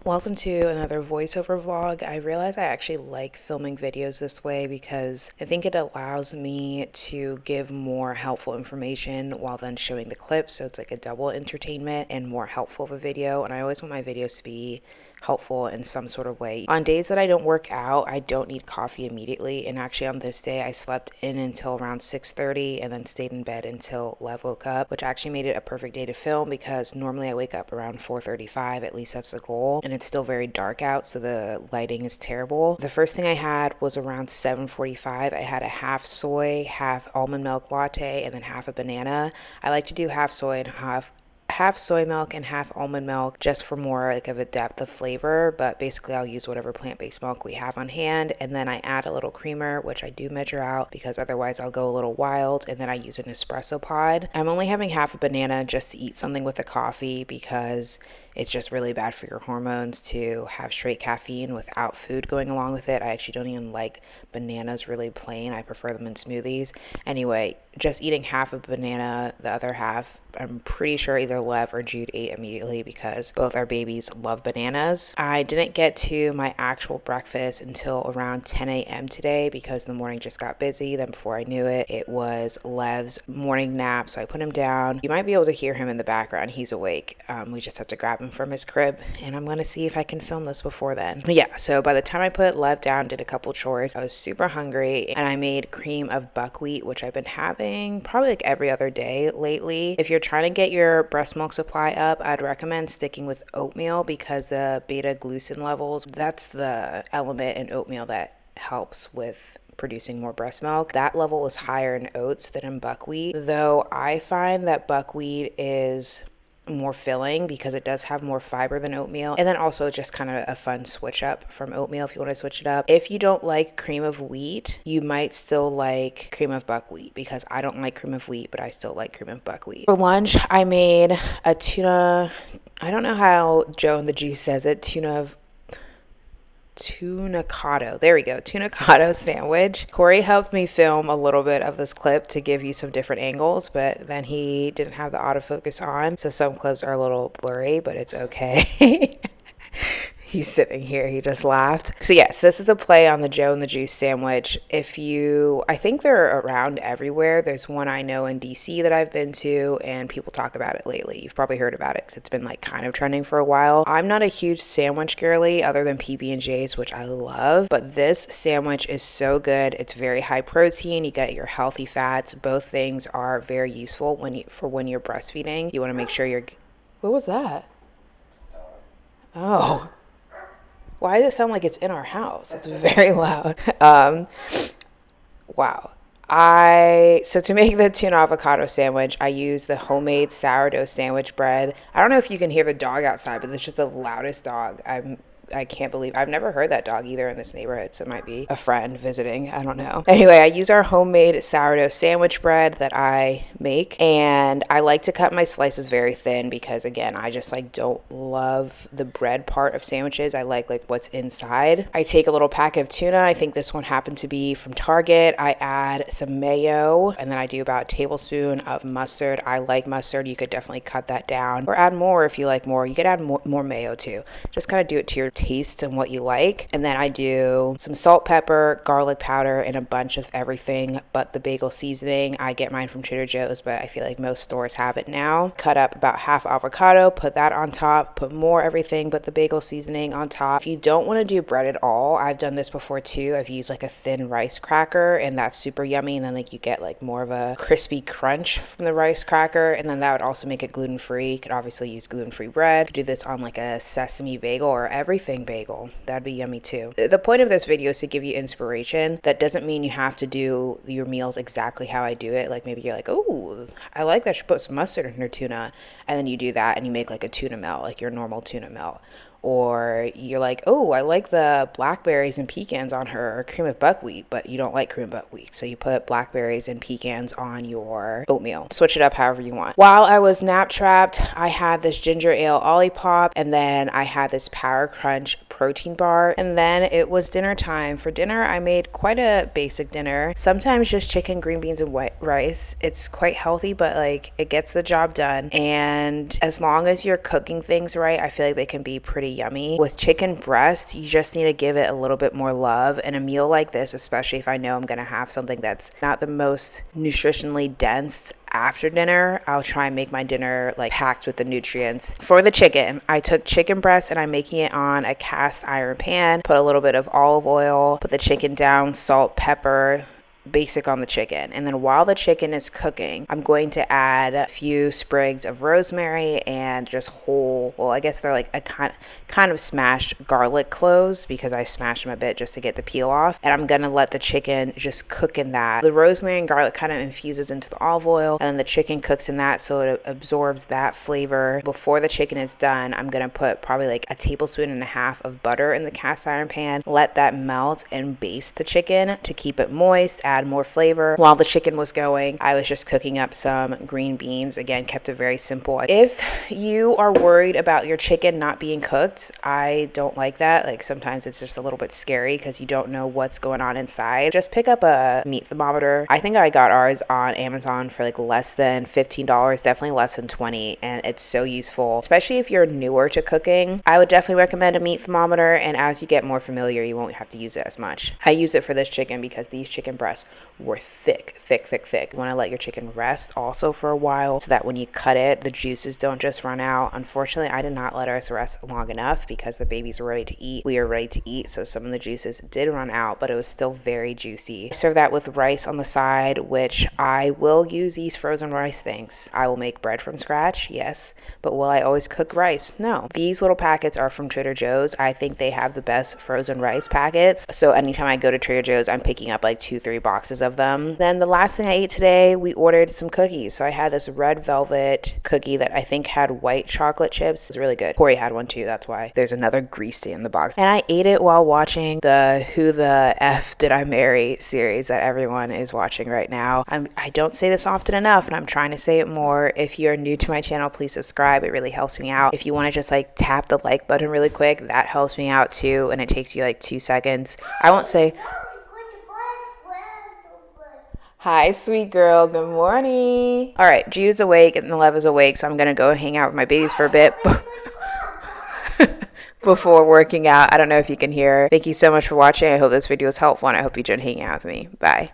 Welcome to another voiceover vlog. I realize I actually like filming videos this way because I think it allows me to give more helpful information while then showing the clips, so it's like a double entertainment and more helpful of a video. And I always want my videos to be helpful in some sort of way. On days that I don't work out, I don't need coffee immediately, and actually on this day I slept in until around 6:30 and then stayed in bed until Lev woke up, which actually made it a perfect day to film because normally I wake up around 4:35, at least that's the goal, and it's still very dark out, so the lighting is terrible. The first thing I had was around 7:45. I had a half soy, half almond milk latte, and then half a banana. I like to do half soy and half soy milk and half almond milk just for more like of a depth of flavor, but basically I'll use whatever plant-based milk we have on hand, and then I add a little creamer, which I do measure out because otherwise I'll go a little wild, and then I use an espresso pod. I'm only having half a banana just to eat something with the coffee because it's just really bad for your hormones to have straight caffeine without food going along with it. I actually don't even like bananas really plain. I prefer them in smoothies. Anyway, just eating half a banana, the other half, I'm pretty sure either Lev or Jude ate immediately because both our babies love bananas. I didn't get to my actual breakfast until around 10 a.m. today because the morning just got busy. Then before I knew it, it was Lev's morning nap, so I put him down. You might be able to hear him in the background. He's awake. We just have to grab him from his crib, and I'm gonna see if I can film this before then. But yeah, so by the time I put Lev down, did a couple chores, I was super hungry, and I made cream of buckwheat, which I've been having probably like every other day lately. If you're trying to get your breast milk supply up, I'd recommend sticking with oatmeal because the beta glucan levels, that's the element in oatmeal that helps with producing more breast milk. That level is higher in oats than in buckwheat, though I find that buckwheat is more filling because it does have more fiber than oatmeal, and then also just kind of a fun switch up from oatmeal if you want to switch it up. If you don't like cream of wheat, you might still like cream of buckwheat because I don't like cream of wheat, but I still like cream of buckwheat. For lunch, I made a tuna, I don't know how Joe and the G says it, tunacado. There we go. Tunacado sandwich. Corey helped me film a little bit of this clip to give you some different angles, but then he didn't have the autofocus on, so some clips are a little blurry, but it's okay. He's sitting here, he just laughed. So yes, this is a play on the Joe and the Juice sandwich. I think they're around everywhere. There's one I know in DC that I've been to, and people talk about it lately. You've probably heard about it because it's been like kind of trending for a while. I'm not a huge sandwich girly other than PB&J's, which I love, but this sandwich is so good. It's very high protein. You get your healthy fats. Both things are very useful when you're breastfeeding. You want to make sure what was that? Oh. Why does it sound like it's in our house? It's very loud. Wow. So to make the tuna avocado sandwich, I use the homemade sourdough sandwich bread. I don't know if you can hear the dog outside, but it's just the loudest dog. I can't believe I've never heard that dog either in this neighborhood, so it might be a friend visiting. I don't know. Anyway, I use our homemade sourdough sandwich bread that I make, and I like to cut my slices very thin because, again, I just like don't love the bread part of sandwiches. I like what's inside. I take a little packet of tuna. I think this one happened to be from Target. I add some mayo, and then I do about a tablespoon of mustard. I like mustard. You could definitely cut that down or add more if you like more. You could add more mayo too. Just kind of do it to your taste and what you like. And then I do some salt, pepper, garlic powder, and a bunch of everything but the bagel seasoning. I get mine from Trader Joe's, but I feel like most stores have it now. Cut up about half avocado, put that on top, put more everything but the bagel seasoning on top. If you don't want to do bread at all, I've done this before too. I've used like a thin rice cracker, and that's super yummy, and then like you get like more of a crispy crunch from the rice cracker, and then that would also make it gluten-free. You could obviously use gluten-free bread. You could do this on like a sesame bagel or everything bagel. That'd be yummy too. The point of this video is to give you inspiration. That doesn't mean you have to do your meals exactly how I do it. Like maybe you're like, oh, I like that she put some mustard in her tuna, and then you do that and you make like a tuna melt, like your normal tuna melt. Or you're like, oh, I like the blackberries and pecans on her cream of buckwheat, but you don't like cream of buckwheat, so you put blackberries and pecans on your oatmeal. Switch it up however you want. While I was nap trapped, I had this ginger ale Olipop, and then I had this Power Crunch protein bar, and then it was dinner time. For dinner, I made quite a basic dinner. Sometimes just chicken, green beans, and white rice. It's quite healthy, but like it gets the job done. And as long as you're cooking things right, I feel like they can be pretty pretty yummy. With chicken breast, you just need to give it a little bit more love. And a meal like this, especially if I know I'm gonna have something that's not the most nutritionally dense after dinner, I'll try and make my dinner like packed with the nutrients. For the chicken, I took chicken breast and I'm making it on a cast iron pan, put a little bit of olive oil, put the chicken down, salt, pepper, basic on the chicken. And then while the chicken is cooking, I'm going to add a few sprigs of rosemary and just whole, well, I guess they're like a kind of smashed garlic cloves, because I smashed them a bit just to get the peel off. And I'm gonna let the chicken just cook in that. The rosemary and garlic kind of infuses into the olive oil, and then the chicken cooks in that, so it absorbs that flavor. Before the chicken is done, I'm gonna put probably like a tablespoon and a half of butter in the cast iron pan, let that melt, and baste the chicken to keep it moist, add more flavor. While the chicken was going, I was just cooking up some green beans. Again, kept it very simple. If you are worried about your chicken not being cooked, I don't like that. Like sometimes it's just a little bit scary because you don't know what's going on inside. Just pick up a meat thermometer. I think I got ours on Amazon for like less than $15, definitely less than 20, and it's so useful, especially if you're newer to cooking. I would definitely recommend a meat thermometer, and as you get more familiar, you won't have to use it as much. I use it for this chicken because these chicken breasts were thick. You want to let your chicken rest also for a while so that when you cut it, the juices don't just run out. Unfortunately, I did not let ours rest long enough because the babies were ready to eat. We are ready to eat, so some of the juices did run out, but it was still very juicy. Serve that with rice on the side, which I will use these frozen rice things. I will make bread from scratch, yes, but will I always cook rice? No. These little packets are from Trader Joe's. I think they have the best frozen rice packets, so anytime I go to Trader Joe's, I'm picking up like 2-3 boxes of them. Then the last thing I ate today, we ordered some cookies. So I had this red velvet cookie that I think had white chocolate chips. It was really good. Corey had one too, that's why there's another greasy in the box. And I ate it while watching the Who the F Did I Marry series that everyone is watching right now. I don't say this often enough, and I'm trying to say it more. If you're new to my channel, please subscribe. It really helps me out. If you want to just like tap the like button really quick, that helps me out too, and it takes you like 2 seconds. I won't say hi, sweet girl. Good morning. All right, Judah's awake and Leva's awake, so I'm going to go hang out with my babies for a bit before working out. I don't know if you can hear. Thank you so much for watching. I hope this video was helpful, and I hope you enjoyed hanging out with me. Bye.